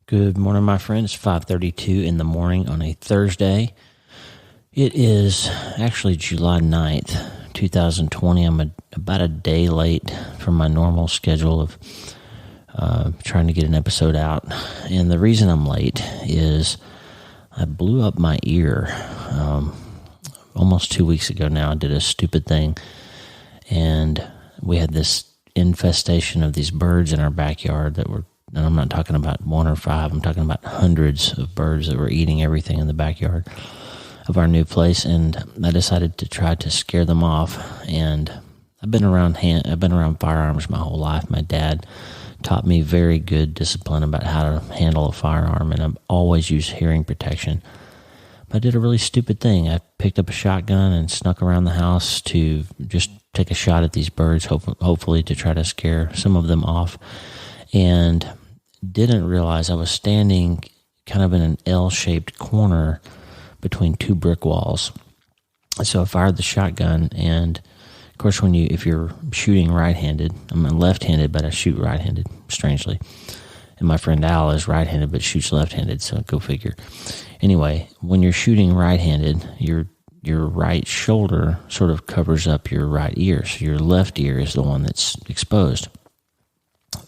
Good morning, my friend. It's 5:32 in the morning on a Thursday. It is actually July 9th, 2020. I'm about a day late from my normal schedule of trying to get an episode out. And the reason I'm late is I blew up my ear almost 2 weeks ago now. I did a stupid thing, and we had this infestation of these birds in our backyard that were, and I'm not talking about one or five, I'm talking about hundreds of birds that were eating everything in the backyard of our new place. And I decided to try to scare them off. And I've been around firearms my whole life. My dad taught me very good discipline about how to handle a firearm, and I've always used hearing protection. But I did a really stupid thing. I picked up a shotgun and snuck around the house to just take a shot at these birds, hopefully to try to scare some of them off, and didn't realize I was standing kind of in an L-shaped corner between two brick walls. So I fired the shotgun, and of course, if you're shooting right-handed, I'm left-handed, but I shoot right-handed, strangely. And my friend Al is right-handed, but shoots left-handed, so go figure. Anyway, when you're shooting right-handed, your right shoulder sort of covers up your right ear, so your left ear is the one that's exposed,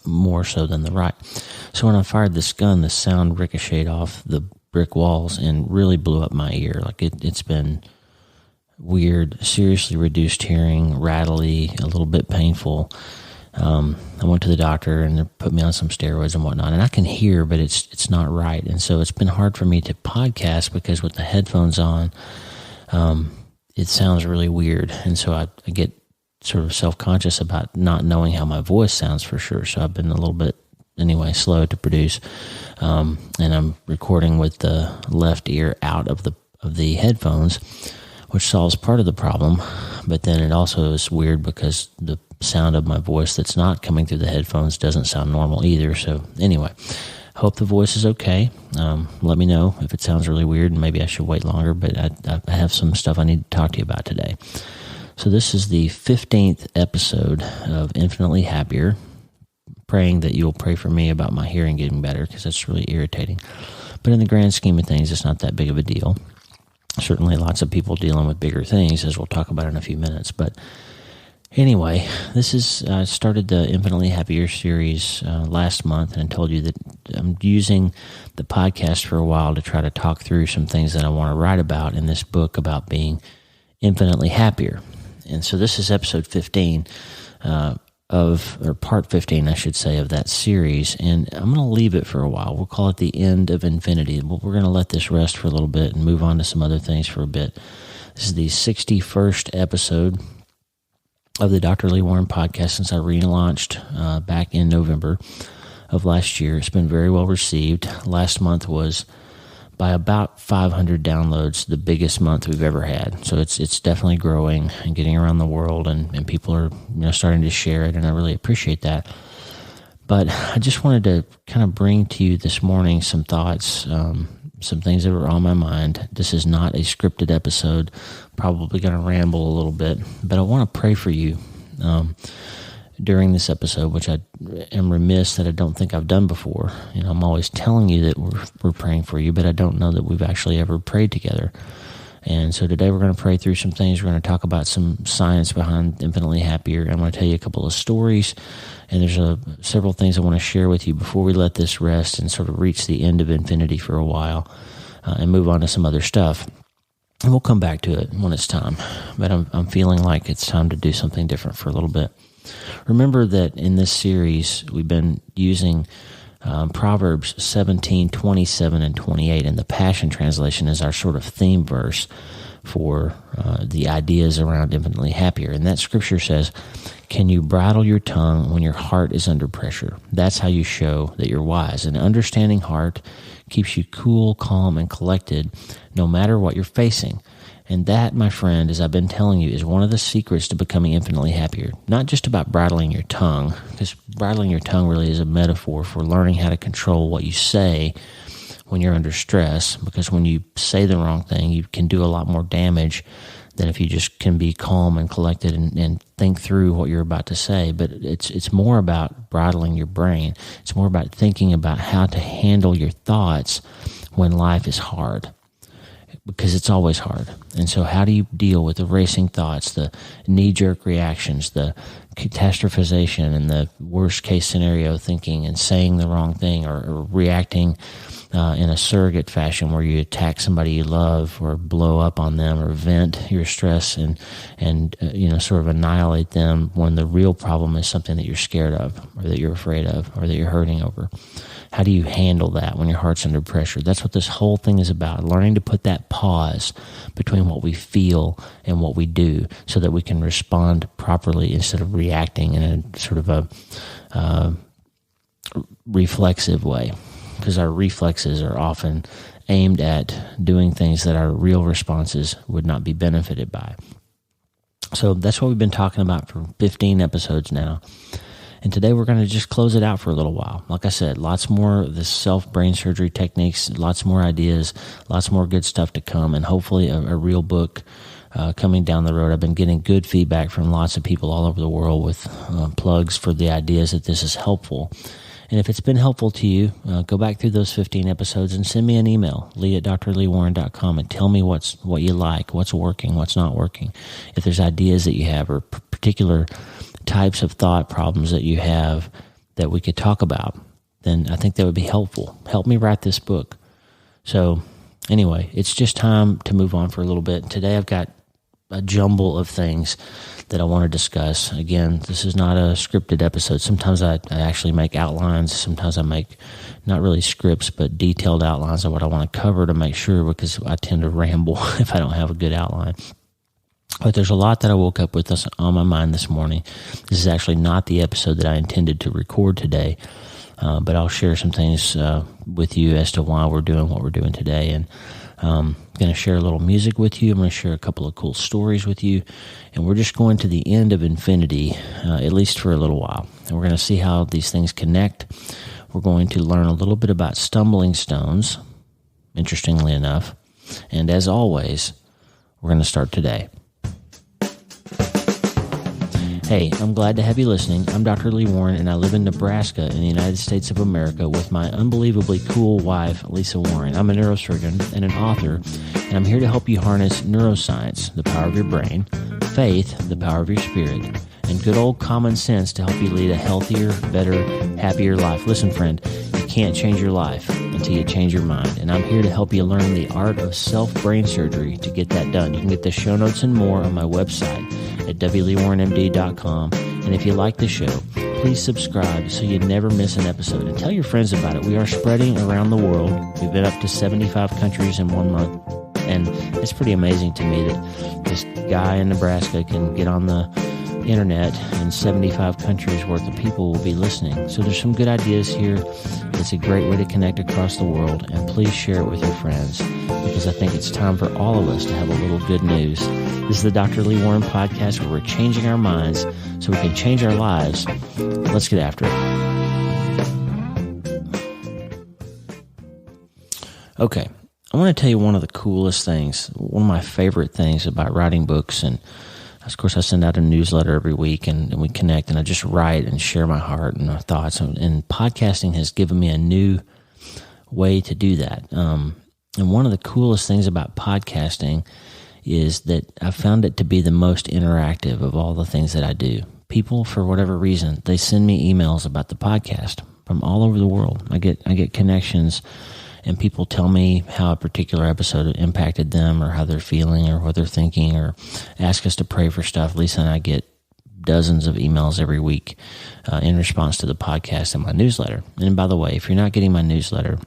more so than the right. So when I fired this gun, the sound ricocheted off the brick walls and really blew up my ear. Like it's been weird, seriously reduced hearing, rattly, a little bit painful. I went to the doctor and they put me on some steroids and whatnot, and I can hear, but it's not right. And so it's been hard for me to podcast because with the headphones on, it sounds really weird. And so I get sort of self-conscious about not knowing how my voice sounds for sure. So I've been a little bit, anyway, slow to produce. And I'm recording with the left ear out of the headphones, which solves part of the problem. But then it also is weird because the sound of my voice that's not coming through the headphones doesn't sound normal either. So anyway, hope the voice is okay. Let me know if it sounds really weird, and maybe I should wait longer, but I have some stuff I need to talk to you about today. So this is the 15th episode of Infinitely Happier, praying that you'll pray for me about my hearing getting better, because that's really irritating. But in the grand scheme of things, it's not that big of a deal. Certainly lots of people dealing with bigger things, as we'll talk about in a few minutes. But anyway, this is I started the Infinitely Happier series last month, and I told you that I'm using the podcast for a while to try to talk through some things that I want to write about in this book about being infinitely happier. And so this is episode 15 or part 15, I should say, of that series. And I'm going to leave it for a while. We'll call it the end of infinity. We're going to let this rest for a little bit and move on to some other things for a bit. This is the 61st episode of the Dr. Lee Warren podcast since I relaunched back in November of last year. It's been very well received. Last month was, by about 500 downloads, the biggest month we've ever had. So it's definitely growing and getting around the world, and people are starting to share it, and I really appreciate that. But I just wanted to kind of bring to you this morning some thoughts, some things that were on my mind. This is not a scripted episode, probably going to ramble a little bit, but I want to pray for you during this episode, which I am remiss that I don't think I've done before. I'm always telling you that we're praying for you, but I don't know that we've actually ever prayed together. And so today we're going to pray through some things. We're going to talk about some science behind Infinitely Happier. I'm going to tell you a couple of stories, and there's several things I want to share with you before we let this rest and sort of reach the end of infinity for a while and move on to some other stuff. And we'll come back to it when it's time. But I'm feeling like it's time to do something different for a little bit. Remember that in this series, we've been using Proverbs 17, 27, and 28, and the Passion Translation is our sort of theme verse for the ideas around Infinitely Happier. And that scripture says, "Can you bridle your tongue when your heart is under pressure? That's how you show that you're wise. An understanding heart keeps you cool, calm, and collected no matter what you're facing." And that, my friend, as I've been telling you, is one of the secrets to becoming infinitely happier. Not just about bridling your tongue, because bridling your tongue really is a metaphor for learning how to control what you say when you're under stress, because when you say the wrong thing, you can do a lot more damage than if you just can be calm and collected and think through what you're about to say. But it's more about bridling your brain. It's more about thinking about how to handle your thoughts when life is hard, because it's always hard. And so how do you deal with the racing thoughts, the knee-jerk reactions, the catastrophization, and the worst-case scenario thinking and saying the wrong thing, or reacting in a surrogate fashion where you attack somebody you love or blow up on them or vent your stress and sort of annihilate them, when the real problem is something that you're scared of or that you're afraid of or that you're hurting over. How do you handle that when your heart's under pressure? That's what this whole thing is about, learning to put that pause between what we feel and what we do so that we can respond properly instead of reacting in a sort of a reflexive way, because our reflexes are often aimed at doing things that our real responses would not be benefited by. So that's what we've been talking about for 15 episodes now. And today we're going to just close it out for a little while. Like I said, lots more of the self-brain surgery techniques, lots more ideas, lots more good stuff to come, and hopefully a real book coming down the road. I've been getting good feedback from lots of people all over the world with plugs for the ideas that this is helpful. And if it's been helpful to you, go back through those 15 episodes and send me an email, lee@drleewarren.com, and tell me what you like, what's working, what's not working. If there's ideas that you have or particular types of thought problems that you have that we could talk about, then I think that would be helpful. Help me write this book. So anyway, it's just time to move on for a little bit. Today I've got a jumble of things that I want to discuss. Again, this is not a scripted episode. Sometimes I actually make outlines. Sometimes I make not really scripts, but detailed outlines of what I want to cover to make sure, because I tend to ramble if I don't have a good outline. But there's a lot that I woke up with on my mind this morning. This is actually not the episode that I intended to record today, but I'll share some things with you as to why we're doing what we're doing today. And I'm going to share a little music with you. I'm going to share a couple of cool stories with you. And we're just going to the end of infinity, at least for a little while. And we're going to see how these things connect. We're going to learn a little bit about stumbling stones, interestingly enough. And as always, we're going to start today. Hey, I'm glad to have you listening. I'm Dr. Lee Warren, and I live in Nebraska in the United States of America with my unbelievably cool wife, Lisa Warren. I'm a neurosurgeon and an author, and I'm here to help you harness neuroscience, the power of your brain, faith, the power of your spirit, and good old common sense to help you lead a healthier, better, happier life. Listen, friend, you can't change your life until you change your mind, and I'm here to help you learn the art of self-brain surgery to get that done. You can get the show notes and more on my website at wleewarrenmd.com. And if you like the show, please subscribe so you never miss an episode, and tell your friends about it. We are spreading around the world. We've been up to 75 countries in 1 month, and it's pretty amazing to me that this guy in Nebraska can get on the internet and 75 countries worth of people will be listening. So there's some good ideas here. It's a great way to connect across the world, and please share it with your friends, because I think it's time for all of us to have a little good news. This is the Dr. Lee Warren podcast, where we're changing our minds so we can change our lives. Let's get after it. Okay, I want to tell you one of the coolest things, one of my favorite things about writing books. And of course, I send out a newsletter every week, and we connect, and I just write and share my heart and my thoughts. And podcasting has given me a new way to do that. And one of the coolest things about podcasting is that I found it to be the most interactive of all the things that I do. People, for whatever reason, they send me emails about the podcast from all over the world. I get connections, and people tell me how a particular episode impacted them, or how they're feeling, or what they're thinking, or ask us to pray for stuff. Lisa and I get dozens of emails every week in response to the podcast and my newsletter. And by the way, if you're not getting my newsletter,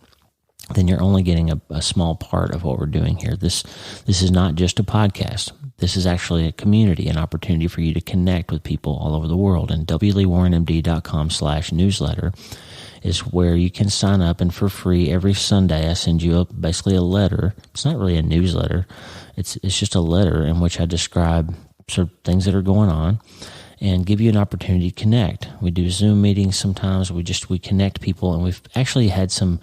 then you're only getting a small part of what we're doing here. This is not just a podcast. This is actually a community, an opportunity for you to connect with people all over the world. And wleewarrenmd.com/newsletter is where you can sign up, and for free every Sunday I send you basically a letter. It's not really a newsletter. It's just a letter in which I describe sort of things that are going on and give you an opportunity to connect. We do Zoom meetings sometimes. We connect people, and we've actually had some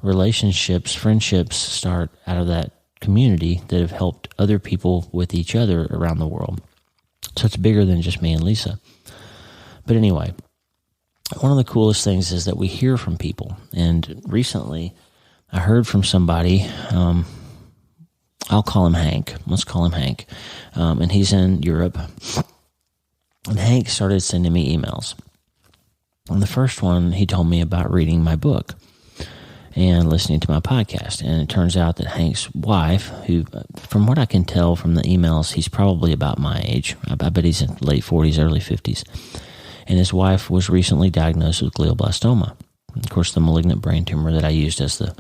relationships, friendships start out of that community that have helped other people with each other around the world. So it's bigger than just me and Lisa. But anyway, one of the coolest things is that we hear from people. And recently, I heard from somebody, I'll call him Hank. Let's call him Hank. And he's in Europe. And Hank started sending me emails. And the first one, he told me about reading my book and listening to my podcast. And it turns out that Hank's wife, who, from what I can tell from the emails, he's probably about my age. I bet he's in late 40s, early 50s. And his wife was recently diagnosed with glioblastoma. Of course, the malignant brain tumor that I used as the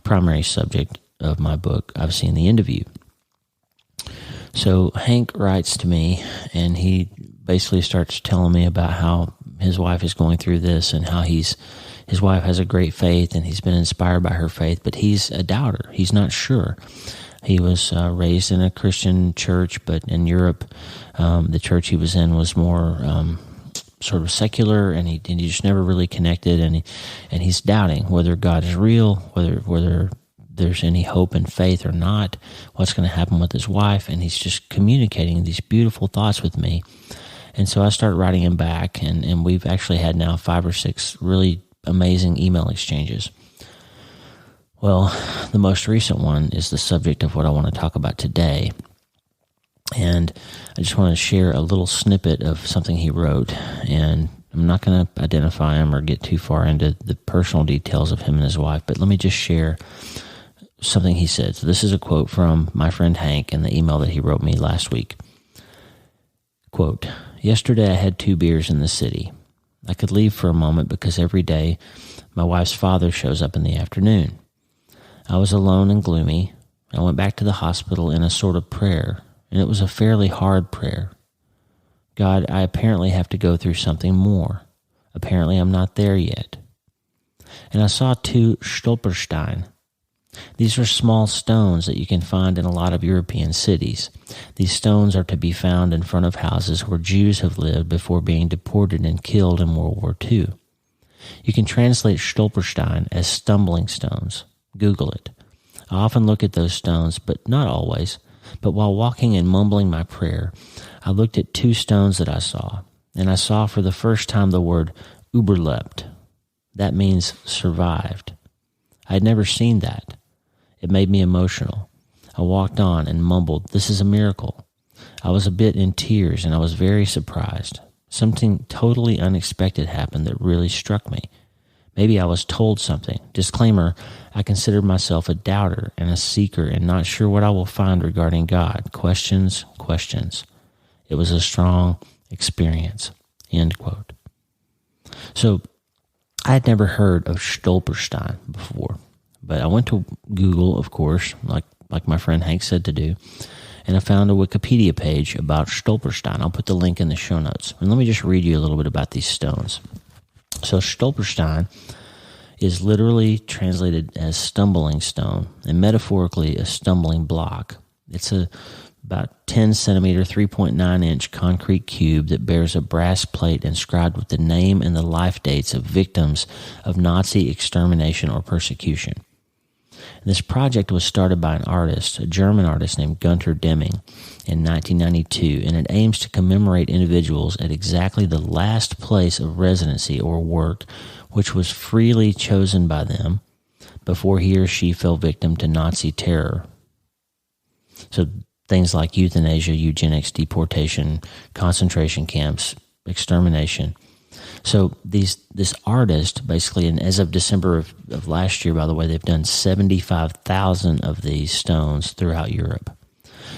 primary subject of my book, I've seen the end of you. So Hank writes to me, and he basically starts telling me about how his wife is going through this and how his wife has a great faith and he's been inspired by her faith, but he's a doubter. He's not sure. He was raised in a Christian church, but in Europe, the church he was in was more sort of secular, and he just never really connected, and he's doubting whether God is real, whether there's any hope and faith or not, what's going to happen with his wife, and he's just communicating these beautiful thoughts with me. And so I started writing him back, and we've actually had now 5 or 6 really amazing email exchanges. Well, the most recent one is the subject of what I want to talk about today. And I just want to share a little snippet of something he wrote. And I'm not going to identify him or get too far into the personal details of him and his wife, but let me just share something he said. So this is a quote from my friend Hank in the email that he wrote me last week. Quote, "Yesterday I had 2 beers in the city. I could leave for a moment because every day my wife's father shows up in the afternoon. I was alone and gloomy. I went back to the hospital in a sort of prayer, and it was a fairly hard prayer. God, I apparently have to go through something more. Apparently I'm not there yet. And I saw 2 Stolperstein. These are small stones that you can find in a lot of European cities. These stones are to be found in front of houses where Jews have lived before being deported and killed in World War II. You can translate Stolperstein as stumbling stones. Google it. I often look at those stones, but not always. But while walking and mumbling my prayer, I looked at 2 stones that I saw, and I saw for the first time the word überlebt. That means survived. I had never seen that. It made me emotional. I walked on and mumbled, 'This is a miracle.' I was a bit in tears, and I was very surprised. Something totally unexpected happened that really struck me. Maybe I was told something. Disclaimer, I consider myself a doubter and a seeker and not sure what I will find regarding God. Questions. It was a strong experience." End quote. So I had never heard of Stolperstein before, but I went to Google, of course, like my friend Hank said to do, and I found a Wikipedia page about Stolperstein. I'll put the link in the show notes. And let me just read you a little bit about these stones. So Stolperstein is literally translated as stumbling stone, and metaphorically a stumbling block. It's about 10 centimeter, 3.9 inch concrete cube that bears a brass plate inscribed with the name and the life dates of victims of Nazi extermination or persecution. And this project was started by an artist, a German artist named Gunter Deming, in 1992, and it aims to commemorate individuals at exactly the last place of residency or work which was freely chosen by them before he or she fell victim to Nazi terror. So things like euthanasia, eugenics, deportation, concentration camps, extermination. So this artist basically, and as of December of last year, by the way, they've done 75,000 of these stones throughout Europe.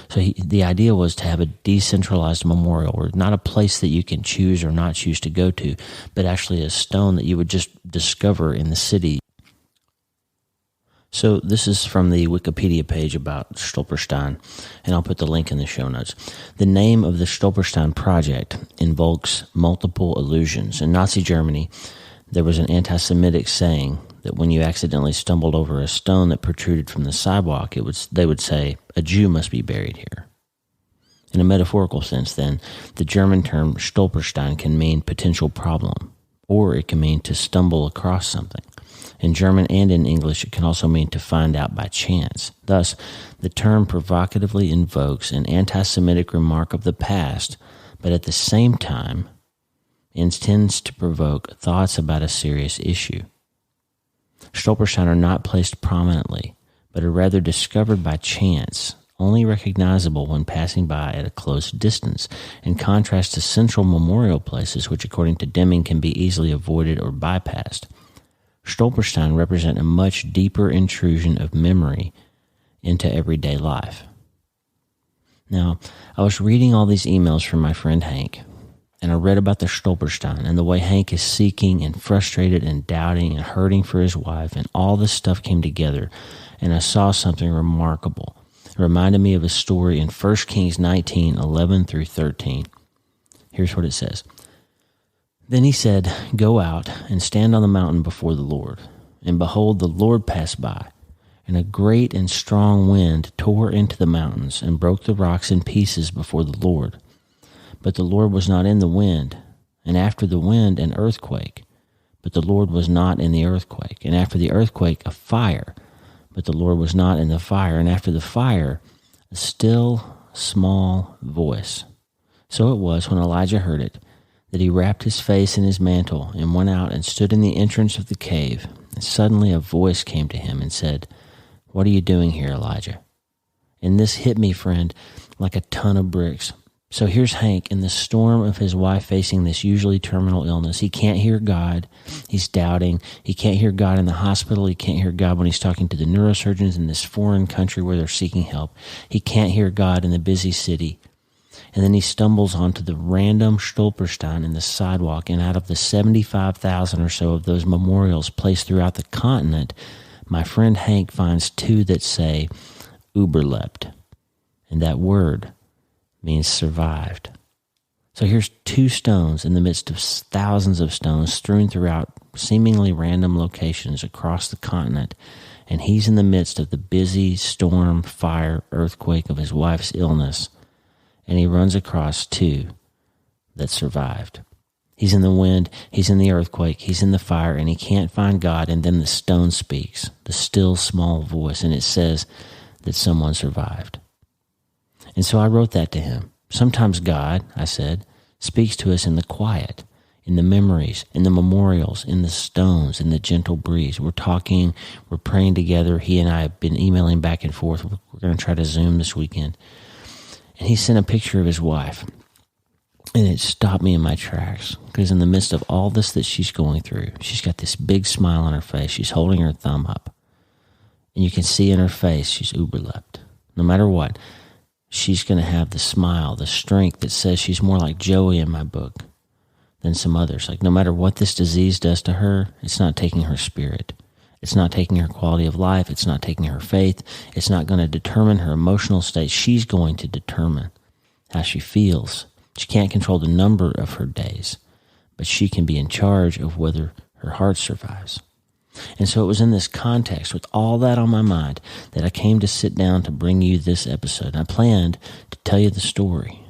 So the idea was to have a decentralized memorial, or not a place that you can choose or not choose to go to, but actually a stone that you would just discover in the city. So this is from the Wikipedia page about Stolperstein, and I'll put the link in the show notes. The name of the Stolperstein project invokes multiple allusions. In Nazi Germany, there was an anti-Semitic saying that when you accidentally stumbled over a stone that protruded from the sidewalk, they would say, "A Jew must be buried here." In a metaphorical sense, then, the German term Stolperstein can mean potential problem, or it can mean to stumble across something. In German and in English, it can also mean to find out by chance. Thus, the term provocatively invokes an anti-Semitic remark of the past, but at the same time intends to provoke thoughts about a serious issue. Stolperstein are not placed prominently, but are rather discovered by chance, only recognizable when passing by at a close distance, in contrast to central memorial places, which according to Deming can be easily avoided or bypassed. Stolperstein represent a much deeper intrusion of memory into everyday life. Now, I was reading all these emails from my friend Hank, and I read about the Stolperstein and the way Hank is seeking and frustrated and doubting and hurting for his wife, and all this stuff came together, and I saw something remarkable. It reminded me of a story in 1 Kings 19:11 through 13. Here's what it says. Then he said, "Go out and stand on the mountain before the Lord." And behold, the Lord passed by, and a great and strong wind tore into the mountains and broke the rocks in pieces before the Lord. But the Lord was not in the wind, and after the wind an earthquake. But the Lord was not in the earthquake, and after the earthquake a fire. But the Lord was not in the fire, and after the fire a still small voice. So it was, when Elijah heard it, that he wrapped his face in his mantle and went out and stood in the entrance of the cave. And suddenly a voice came to him and said, "What are you doing here, Elijah?" And this hit me, friend, like a ton of bricks. So here's Hank in the storm of his wife facing this usually terminal illness. He can't hear God. He's doubting. He can't hear God in the hospital. He can't hear God when he's talking to the neurosurgeons in this foreign country where they're seeking help. He can't hear God in the busy city. And then he stumbles onto the random Stolperstein in the sidewalk, and out of the 75,000 or so of those memorials placed throughout the continent, my friend Hank finds two that say Überlebt. And that word means survived. So here's two stones in the midst of thousands of stones strewn throughout seemingly random locations across the continent, and he's in the midst of the busy storm, fire, earthquake of his wife's illness, and he runs across two that survived. He's in the wind, he's in the earthquake, he's in the fire, and he can't find God, and then the stone speaks, the still small voice, and it says that someone survived. And so I wrote that to him. Sometimes God, I said, speaks to us in the quiet, in the memories, in the memorials, in the stones, in the gentle breeze. We're talking, we're praying together. He and I have been emailing back and forth. We're going to try to Zoom this weekend. And he sent a picture of his wife. And it stopped me in my tracks, because in the midst of all this that she's going through, she's got this big smile on her face. She's holding her thumb up. And you can see in her face she's Überlebt. No matter what, she's going to have the smile, the strength that says she's more like Joey in my book than some others. Like, no matter what this disease does to her, it's not taking her spirit. It's not taking her quality of life. It's not taking her faith. It's not going to determine her emotional state. She's going to determine how she feels. She can't control the number of her days, but she can be in charge of whether her heart survives. And so it was in this context, with all that on my mind, that I came to sit down to bring you this episode. I planned to tell you the story,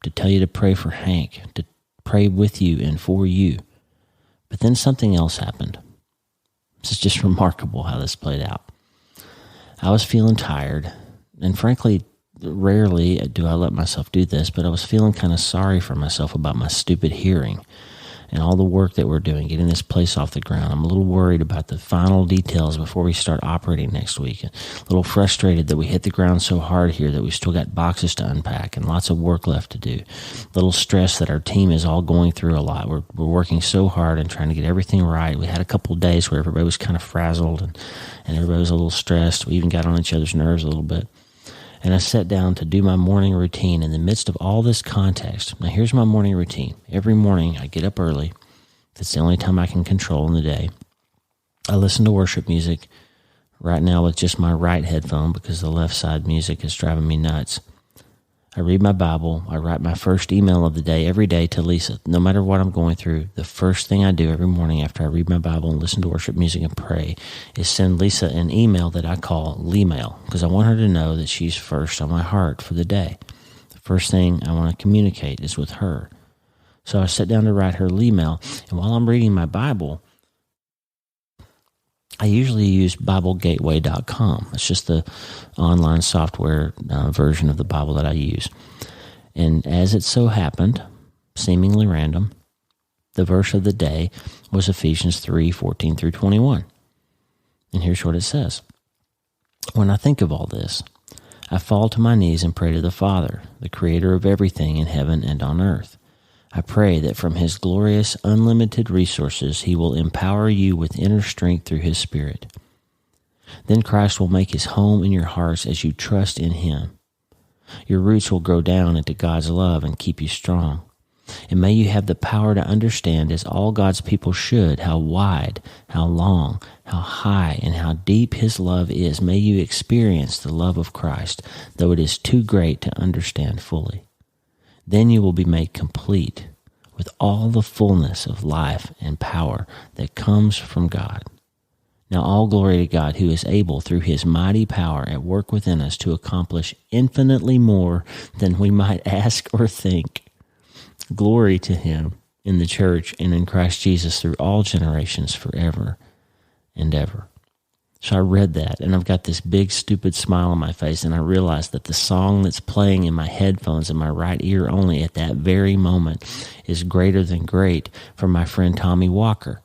to tell you to pray for Hank, to pray with you and for you. But then something else happened. This is just remarkable how this played out. I was feeling tired, and frankly, rarely do I let myself do this, but I was feeling kind of sorry for myself about my stupid hearing and all the work that we're doing, getting this place off the ground. I'm a little worried about the final details before we start operating next week. A little frustrated that we hit the ground so hard here that we still got boxes to unpack and lots of work left to do. A little stress that our team is all going through a lot. We're working so hard and trying to get everything right. We had a couple of days where everybody was kind of frazzled and everybody was a little stressed. We even got on each other's nerves a little bit. And I sat down to do my morning routine in the midst of all this context. Now, here's my morning routine. Every morning, I get up early. That's the only time I can control in the day. I listen to worship music right now with just my right headphone because the left side music is driving me nuts. I read my Bible. I write my first email of the day every day to Lisa. No matter what I'm going through, the first thing I do every morning after I read my Bible and listen to worship music and pray is send Lisa an email that I call Lee-mail, because I want her to know that she's first on my heart for the day. The first thing I want to communicate is with her. So I sit down to write her Lee-mail, and while I'm reading my Bible, I usually use BibleGateway.com. It's just the online software version of the Bible that I use. And as it so happened, seemingly random, the verse of the day was Ephesians 3:14 through 21. And here's what it says. When I think of all this, I fall to my knees and pray to the Father, the creator of everything in heaven and on earth. I pray that from his glorious, unlimited resources, he will empower you with inner strength through his Spirit. Then Christ will make his home in your hearts as you trust in him. Your roots will grow down into God's love and keep you strong. And may you have the power to understand, as all God's people should, how wide, how long, how high, and how deep his love is. May you experience the love of Christ, though it is too great to understand fully. Then you will be made complete with all the fullness of life and power that comes from God. Now all glory to God, who is able through his mighty power at work within us to accomplish infinitely more than we might ask or think. Glory to him in the church and in Christ Jesus through all generations forever and ever. So I read that, and I've got this big stupid smile on my face, and I realized that the song that's playing in my headphones in my right ear only at that very moment is Greater Than Great from my friend Tommy Walker.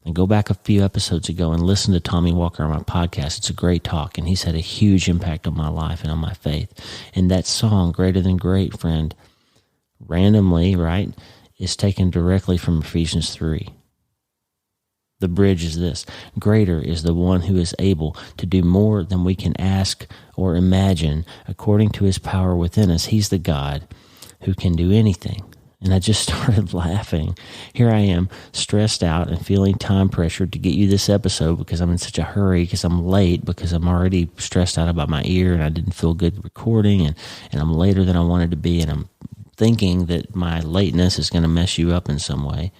And go back a few episodes ago and listen to Tommy Walker on my podcast. It's a great talk, and he's had a huge impact on my life and on my faith. And that song, Greater Than Great, friend, randomly, right, is taken directly from Ephesians 3. The bridge is this: greater is the one who is able to do more than we can ask or imagine according to his power within us. He's the God who can do anything. And I just started laughing. Here I am, stressed out and feeling time pressured to get you this episode because I'm in such a hurry, because I'm late, because I'm already stressed out about my ear and I didn't feel good recording, and I'm later than I wanted to be, and I'm thinking that my lateness is going to mess you up in some way.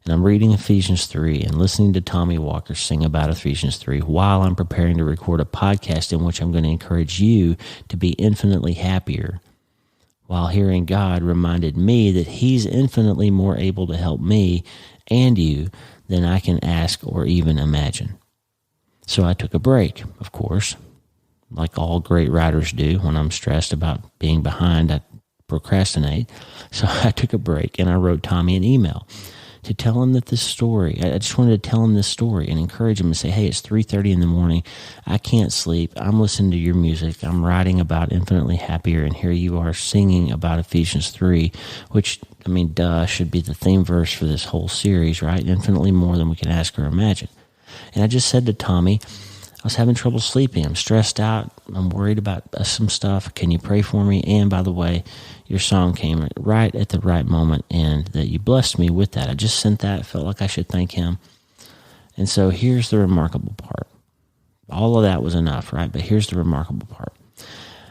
And I'm reading Ephesians 3 and listening to Tommy Walker sing about Ephesians 3 while I'm preparing to record a podcast in which I'm going to encourage you to be infinitely happier, while hearing God reminded me that he's infinitely more able to help me and you than I can ask or even imagine. So I took a break, of course, like all great writers do. When I'm stressed about being behind, I procrastinate. So I took a break and I wrote Tommy an email to tell him that this story, I just wanted to tell him this story and encourage him and say, hey, it's 3:30 in the morning. I can't sleep. I'm listening to your music. I'm writing about Infinitely Happier, and here you are singing about Ephesians 3, which, I mean, should be the theme verse for this whole series, right? Infinitely more than we can ask or imagine. And I just said to Tommy, I was having trouble sleeping. I'm stressed out. I'm worried about some stuff. Can you pray for me? And by the way, your song came right at the right moment, and that you blessed me with that. I just sent that. Felt like I should thank him. And so here's the remarkable part. All of that was enough, right? But here's the remarkable part.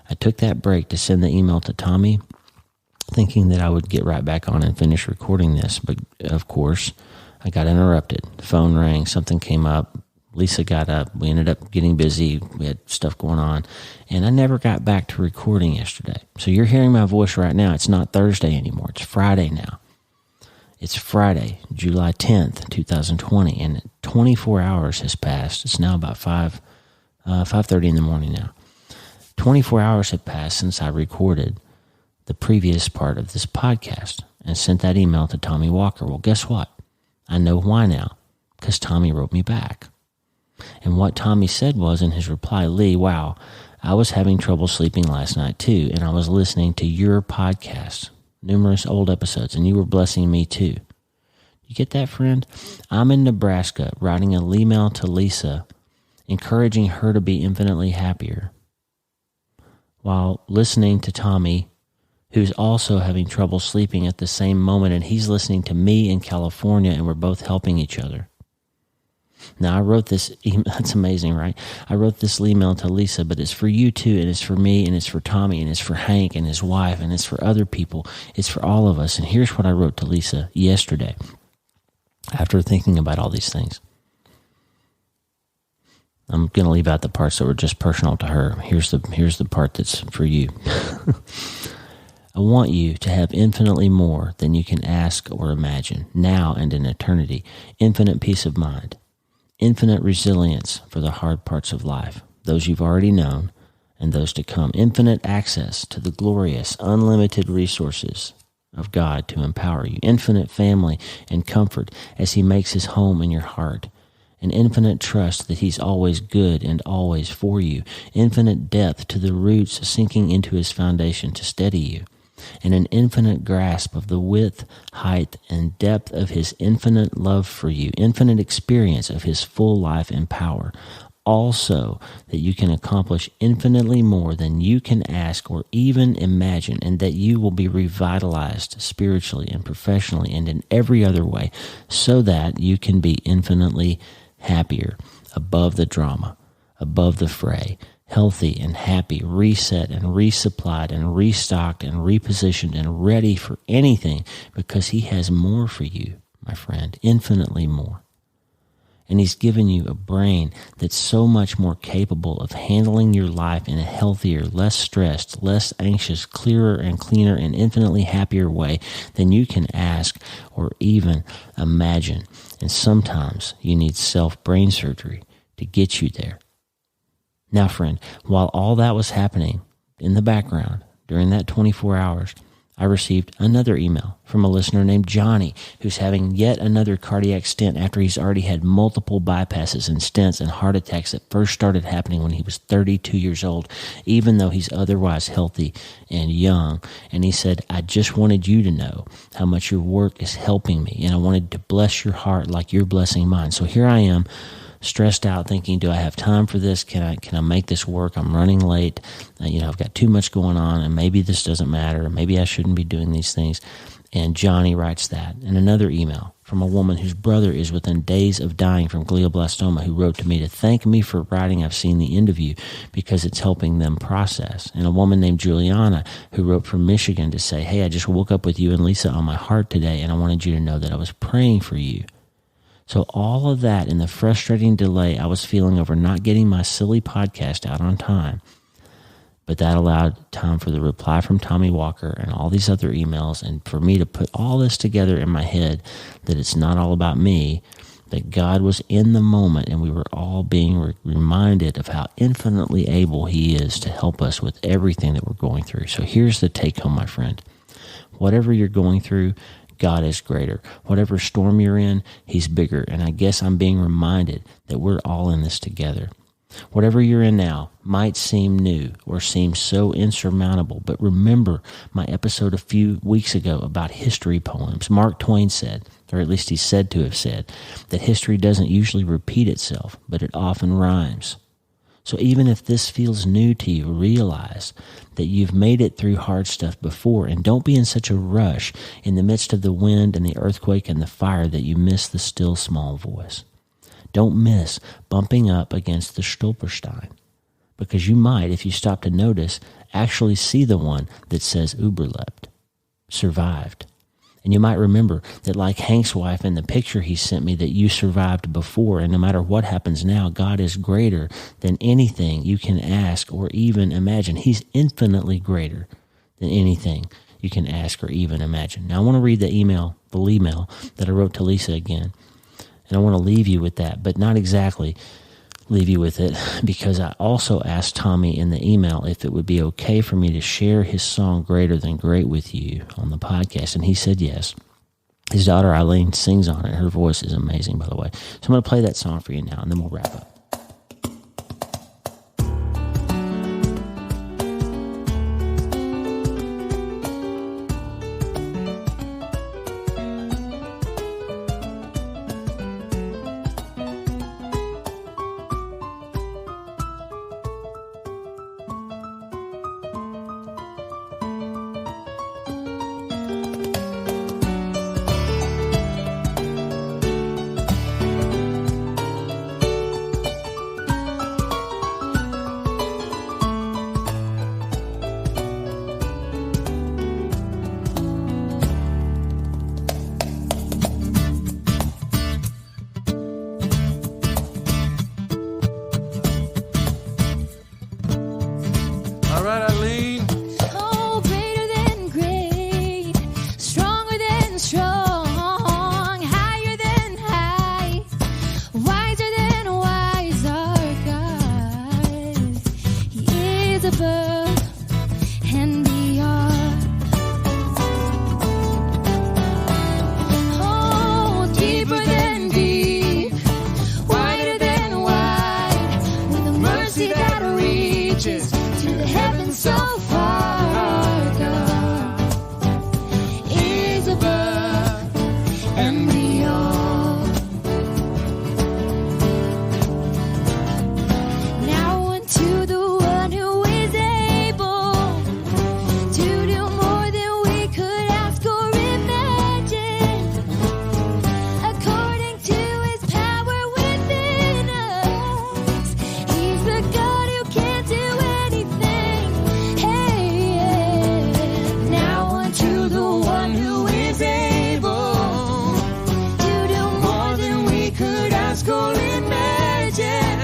I took that break to send the email to Tommy, thinking that I would get right back on and finish recording this. But of course, I got interrupted. The phone rang. Something came up. Lisa got up. We ended up getting busy. We had stuff going on. And I never got back to recording yesterday. So you're hearing my voice right now. It's not Thursday anymore. It's Friday now. It's Friday, July 10th, 2020. And 24 hours has passed. It's now about 5:30 in the morning now. 24 hours have passed since I recorded the previous part of this podcast and sent that email to Tommy Walker. Well, guess what? I know why now. Because Tommy wrote me back. And what Tommy said was in his reply, Lee, wow, I was having trouble sleeping last night too, and I was listening to your podcast, numerous old episodes, and you were blessing me too. You get that, friend? I'm in Nebraska writing an email to Lisa, encouraging her to be infinitely happier, while listening to Tommy, who's also having trouble sleeping at the same moment, and he's listening to me in California, and we're both helping each other. Now, I wrote this email. That's amazing, right? I wrote this email to Lisa, but it's for you too, and it's for me, and it's for Tommy, and it's for Hank and his wife, and it's for other people. It's for all of us. And here's what I wrote to Lisa yesterday after thinking about all these things. I'm going to leave out the parts that were just personal to her. Here's the part that's for you. I want you to have infinitely more than you can ask or imagine, now and in eternity. Infinite peace of mind, infinite resilience for the hard parts of life, those you've already known and those to come, infinite access to the glorious, unlimited resources of God to empower you, infinite family and comfort as He makes His home in your heart, an infinite trust that He's always good and always for you, infinite depth to the roots sinking into His foundation to steady you, and an infinite grasp of the width, height, and depth of His infinite love for you, infinite experience of His full life and power, also that you can accomplish infinitely more than you can ask or even imagine, and that you will be revitalized spiritually and professionally and in every other way, so that you can be infinitely happier, above the drama, above the fray, healthy and happy, reset and resupplied and restocked and repositioned and ready for anything, because He has more for you, my friend, infinitely more. And He's given you a brain that's so much more capable of handling your life in a healthier, less stressed, less anxious, clearer and cleaner and infinitely happier way than you can ask or even imagine. And sometimes you need self-brain surgery to get you there. Now, friend, while all that was happening in the background during that 24 hours, I received another email from a listener named Johnny, who's having yet another cardiac stent after he's already had multiple bypasses and stents and heart attacks that first started happening when he was 32 years old, even though he's otherwise healthy and young. And he said, I just wanted you to know how much your work is helping me, and I wanted to bless your heart like you're blessing mine. So here I am, stressed out, thinking, do I have time for this? Can I make this work? I'm running late. I've got too much going on, and maybe this doesn't matter. Maybe I shouldn't be doing these things. And Johnny writes that. And another email from a woman whose brother is within days of dying from glioblastoma, who wrote to me to thank me for writing I've seen the end of you because it's helping them process. And a woman named Juliana, who wrote from Michigan to say, hey, I just woke up with you and Lisa on my heart today, and I wanted you to know that I was praying for you. So all of that and the frustrating delay I was feeling over not getting my silly podcast out on time, but that allowed time for the reply from Tommy Walker and all these other emails, and for me to put all this together in my head, that it's not all about me, that God was in the moment, and we were all being reminded of how infinitely able He is to help us with everything that we're going through. So here's the take home, my friend. Whatever you're going through, God is greater. Whatever storm you're in, He's bigger. And I guess I'm being reminded that we're all in this together. Whatever you're in now might seem new or seem so insurmountable, but remember my episode a few weeks ago about history poems. Mark Twain said, or at least he's said to have said, that history doesn't usually repeat itself, but it often rhymes. So even if this feels new to you, realize that you've made it through hard stuff before, and don't be in such a rush in the midst of the wind and the earthquake and the fire that you miss the still small voice. Don't miss bumping up against the Stolperstein, because you might, if you stop to notice, actually see the one that says Überlebt, survived. And you might remember that, like Hank's wife in the picture he sent me, that you survived before, and no matter what happens now, God is greater than anything you can ask or even imagine. He's infinitely greater than anything you can ask or even imagine. Now, I want to read the email that I wrote to Lisa again, and I want to leave you with that, but not exactly leave you with it, because I also asked Tommy in the email if it would be okay for me to share his song Greater Than Great with you on the podcast, and he said yes. His daughter Eileen sings on it. Her voice is amazing, by the way. So I'm going to play that song for you now, and then we'll wrap up. matches to the heavens so far. God is above and beyond. Now unto the one who is able to do more than we could ask or imagine, according to his power within us. He's the God who can't do anything. Hey, yeah. Now unto the one who is able to do more than we could ask or imagine,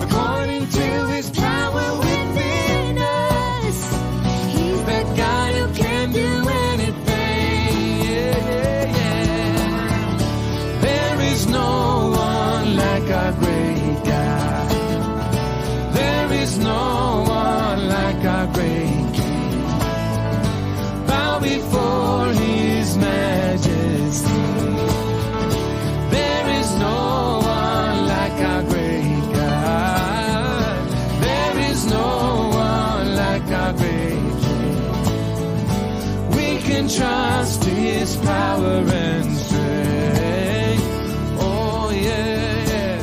according to his power within us. He's the God who can do anything. Yeah, yeah. There is no one like our great God. There is no one like our great King. Bow before his majesty. There is no one like our great God. There is no one like our great King. We can trust his power and strength. Oh yeah, yeah.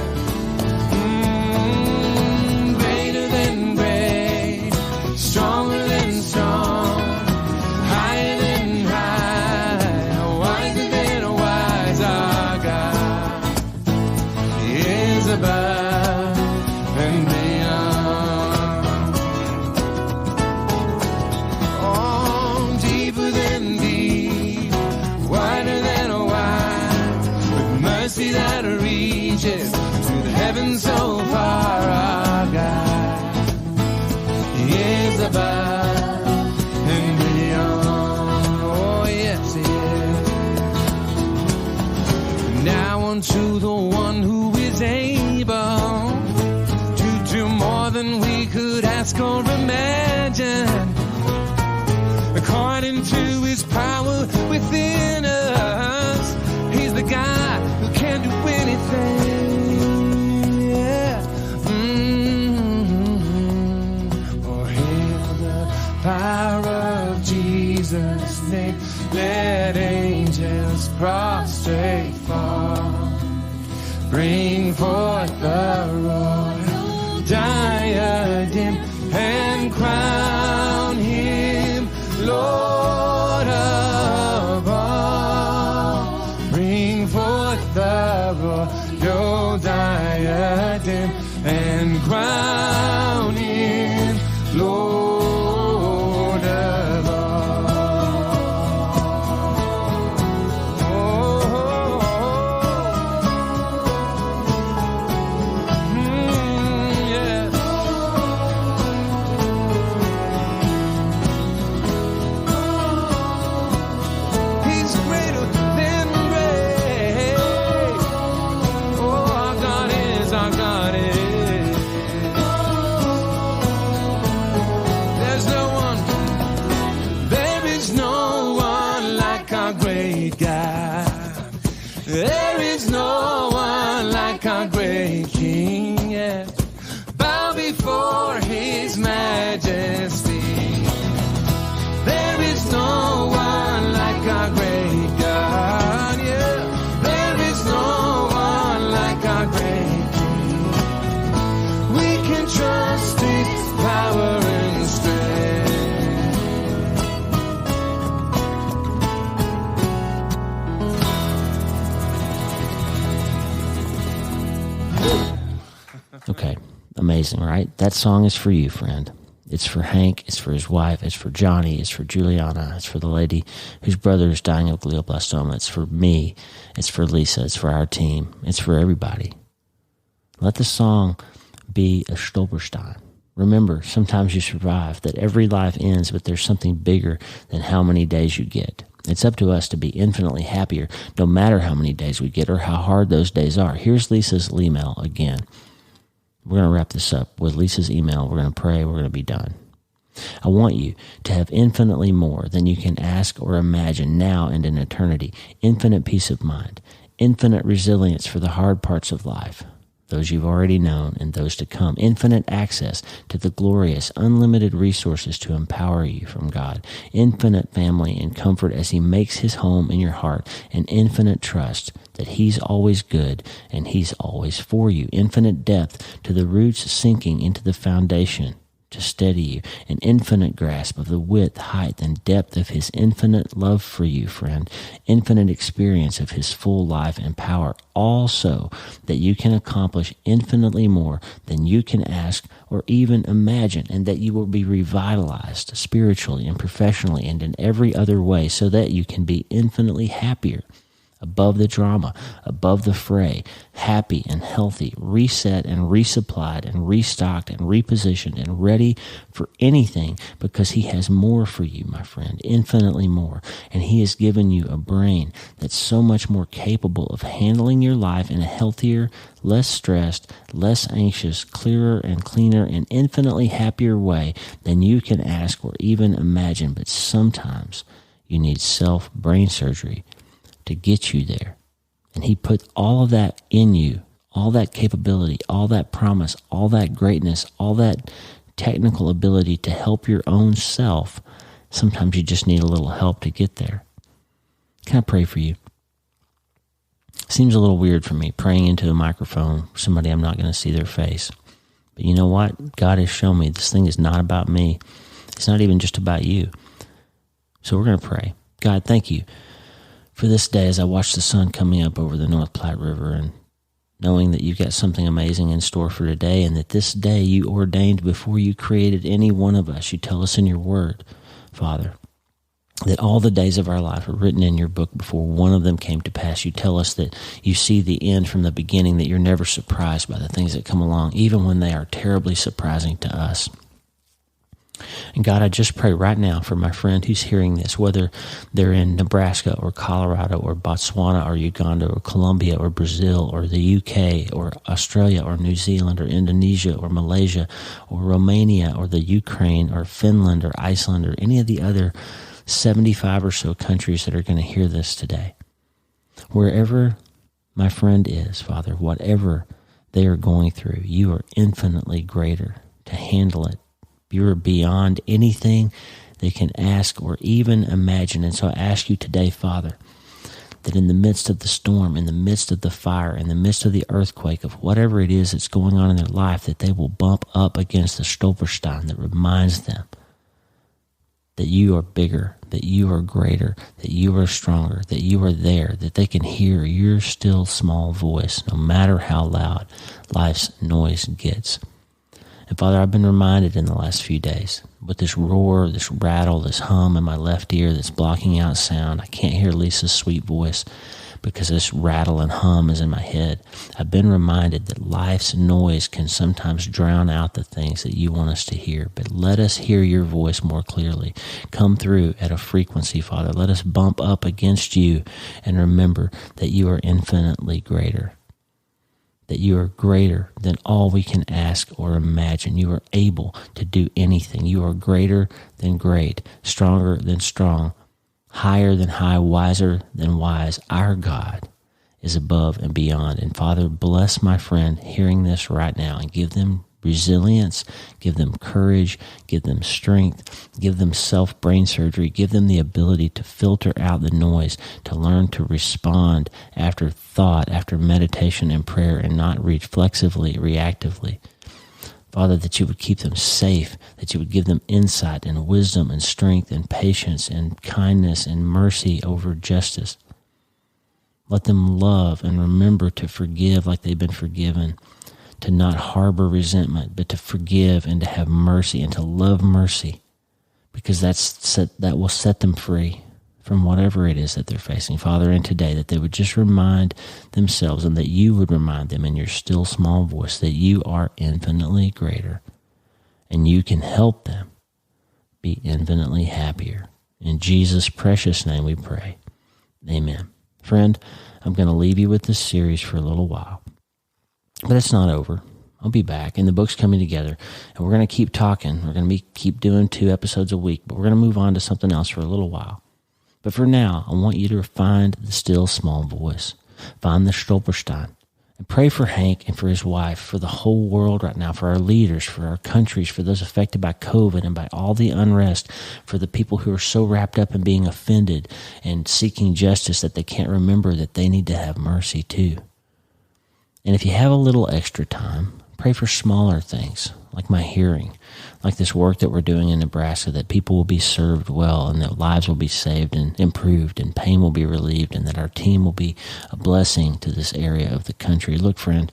Greater than great, stronger than strong, higher than high, wiser than wise. Our God is above and beyond. Oh, deeper than deep, wider than wide, with mercy that reaches to the heavens so far. Our God is above and beyond. Oh, yes, He is. Now unto the one who is able to do more than we could ask or imagine, according to his power within us. He's the God who can do anything. Yeah. Oh, hail the power of Jesus' name. Let angels prostrate fall. Bring forth the royal diadem and crown him Lord of all. Bring forth the royal diadem and crown him Lord of all. Yeah. He's greater than great. Oh, our God is, our God is. There's no one, there is no one like our great God. There is no one like our great King. Yeah. Bow before his majesty. There is no one like our great God. Yeah. There is no one like our great King. We can trust his power and strength. Okay, amazing, right? That song is for you, friend. It's for Hank, it's for his wife, it's for Johnny, it's for Juliana, it's for the lady whose brother is dying of glioblastoma, it's for me, it's for Lisa, it's for our team, it's for everybody. Let the song be a Stolperstein. Remember, sometimes you survive, that every life ends, but there's something bigger than how many days you get. It's up to us to be infinitely happier, no matter how many days we get or how hard those days are. Here's Lisa's email again. We're going to wrap this up with Lisa's email. We're going to pray. We're going to be done. I want you to have infinitely more than you can ask or imagine now and in eternity. Infinite peace of mind, infinite resilience for the hard parts of life, those you've already known and those to come. Infinite access to the glorious, unlimited resources to empower you from God. Infinite family and comfort as He makes His home in your heart. And infinite trust that He's always good and He's always for you. Infinite depth to the roots sinking into the foundation to steady you. An infinite grasp of the width, height, and depth of His infinite love for you, friend. Infinite experience of His full life and power. Also, that you can accomplish infinitely more than you can ask or even imagine, and that you will be revitalized spiritually and professionally and in every other way, so that you can be infinitely happier. Above the drama, above the fray, happy and healthy, reset and resupplied and restocked and repositioned and ready for anything, because He has more for you, my friend, infinitely more. And He has given you a brain that's so much more capable of handling your life in a healthier, less stressed, less anxious, clearer and cleaner and infinitely happier way than you can ask or even imagine. But sometimes you need brain surgery to get you there. And He put all of that in you, all that capability, all that promise, all that greatness, all that technical ability to help your own self. Sometimes you just need a little help to get there. Can I pray for you? Seems a little weird for me, praying into a microphone, somebody I'm not going to see their face. But you know what? God has shown me this thing is not about me. It's not even just about you. So we're going to pray. God, thank you for this day as I watch the sun coming up over the North Platte River, and knowing that you've got something amazing in store for today, and that this day you ordained before you created any one of us. You tell us in your word, Father, that all the days of our life are written in your book before one of them came to pass. You tell us that you see the end from the beginning, that you're never surprised by the things that come along, even when they are terribly surprising to us. And God, I just pray right now for my friend who's hearing this, whether they're in Nebraska or Colorado or Botswana or Uganda or Colombia or Brazil or the UK or Australia or New Zealand or Indonesia or Malaysia or Romania or the Ukraine or Finland or Iceland or any of the other 75 or so countries that are going to hear this today. Wherever my friend is, Father, whatever they are going through, you are infinitely greater to handle it. You are beyond anything they can ask or even imagine. And so I ask you today, Father, that in the midst of the storm, in the midst of the fire, in the midst of the earthquake, of whatever it is that's going on in their life, that they will bump up against the Stolperstein that reminds them that you are bigger, that you are greater, that you are stronger, that you are there, that they can hear your still small voice, no matter how loud life's noise gets. And Father, I've been reminded in the last few days with this roar, this rattle, this hum in my left ear that's blocking out sound. I can't hear Lisa's sweet voice because this rattle and hum is in my head. I've been reminded that life's noise can sometimes drown out the things that you want us to hear. But let us hear your voice more clearly. Come through at a frequency, Father. Let us bump up against you and remember that you are infinitely greater. That you are greater than all we can ask or imagine. You are able to do anything. You are greater than great, stronger than strong, higher than high, wiser than wise. Our God is above and beyond. And Father, bless my friend hearing this right now and give them resilience, give them courage, give them strength, give them self-brain surgery, give them the ability to filter out the noise, to learn to respond after thought, after meditation and prayer, and not reflexively, reactively. Father, that you would keep them safe, that you would give them insight and wisdom and strength and patience and kindness and mercy over justice. Let them love and remember to forgive like they've been forgiven, to not harbor resentment, but to forgive and to have mercy and to love mercy, because that will set them free from whatever it is that they're facing. Father, and today that they would just remind themselves, and that you would remind them in your still small voice, that you are infinitely greater and you can help them be infinitely happier. In Jesus' precious name we pray. Amen. Friend, I'm going to leave you with this series for a little while. But it's not over. I'll be back, and the book's coming together, and we're going to keep talking. We're going to keep doing 2 episodes a week, but we're going to move on to something else for a little while. But for now, I want you to find the still small voice. Find the Stolperstein And pray for Hank and for his wife, for the whole world right now, for our leaders, for our countries, for those affected by COVID and by all the unrest, for the people who are so wrapped up in being offended and seeking justice that they can't remember that they need to have mercy too. And if you have a little extra time, pray for smaller things, like my hearing, like this work that we're doing in Nebraska, that people will be served well and that lives will be saved and improved and pain will be relieved and that our team will be a blessing to this area of the country. Look, friend,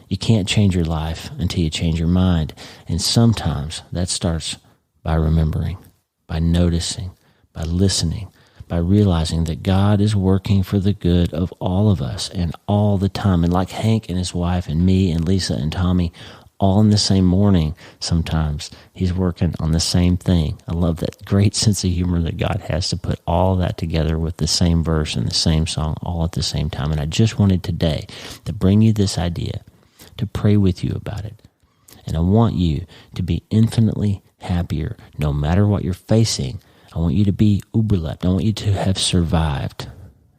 you can't change your life until you change your mind. And sometimes that starts by remembering, by noticing, by listening, by realizing that God is working for the good of all of us and all the time. And like Hank and his wife and me and Lisa and Tommy, all in the same morning, sometimes he's working on the same thing. I love that great sense of humor that God has to put all of that together with the same verse and the same song all at the same time. And I just wanted today to bring you this idea, to pray with you about it. And I want you to be infinitely happier no matter what you're facing. I want you to be überlebt. I want you to have survived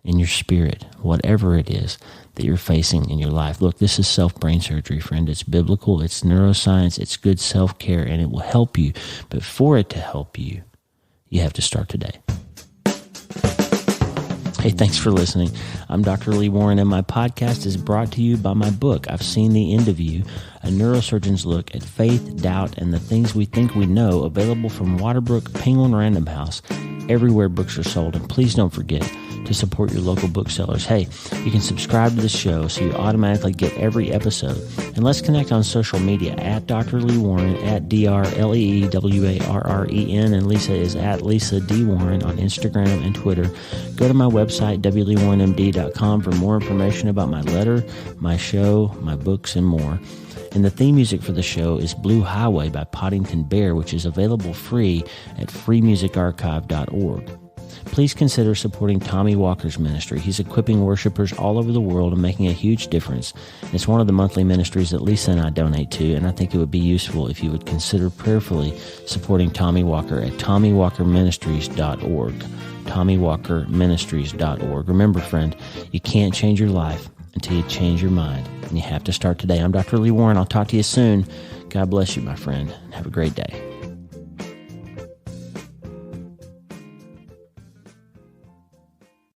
in your spirit, whatever it is that you're facing in your life. Look, this is self-brain surgery, friend. It's biblical, it's neuroscience, it's good self-care, and it will help you. But for it to help you, you have to start today. Hey, thanks for listening. I'm Dr. Lee Warren, and my podcast is brought to you by my book, I've Seen the End of You, a neurosurgeon's look at faith, doubt, and the things we think we know, available from Waterbrook Penguin Random House, everywhere books are sold. And please don't forget to support your local booksellers. Hey, you can subscribe to the show so you automatically get every episode. And let's connect on social media at Dr. Lee Warren, at DrLeeWarren, and Lisa is at Lisa D. Warren on Instagram and Twitter. Go to my website, wleewarrenmd.com, for more information about my letter, my show, my books, and more. And the theme music for the show is Blue Highway by Poddington Bear, which is available free at freemusicarchive.org. Please consider supporting Tommy Walker's ministry. He's equipping worshipers all over the world and making a huge difference. It's one of the monthly ministries that Lisa and I donate to, and I think it would be useful if you would consider prayerfully supporting Tommy Walker at TommyWalkerMinistries.org. TommyWalkerMinistries.org. Remember, friend, you can't change your life until you change your mind, and you have to start today. I'm Dr. Lee Warren. I'll talk to you soon. God bless you, my friend, and have a great day.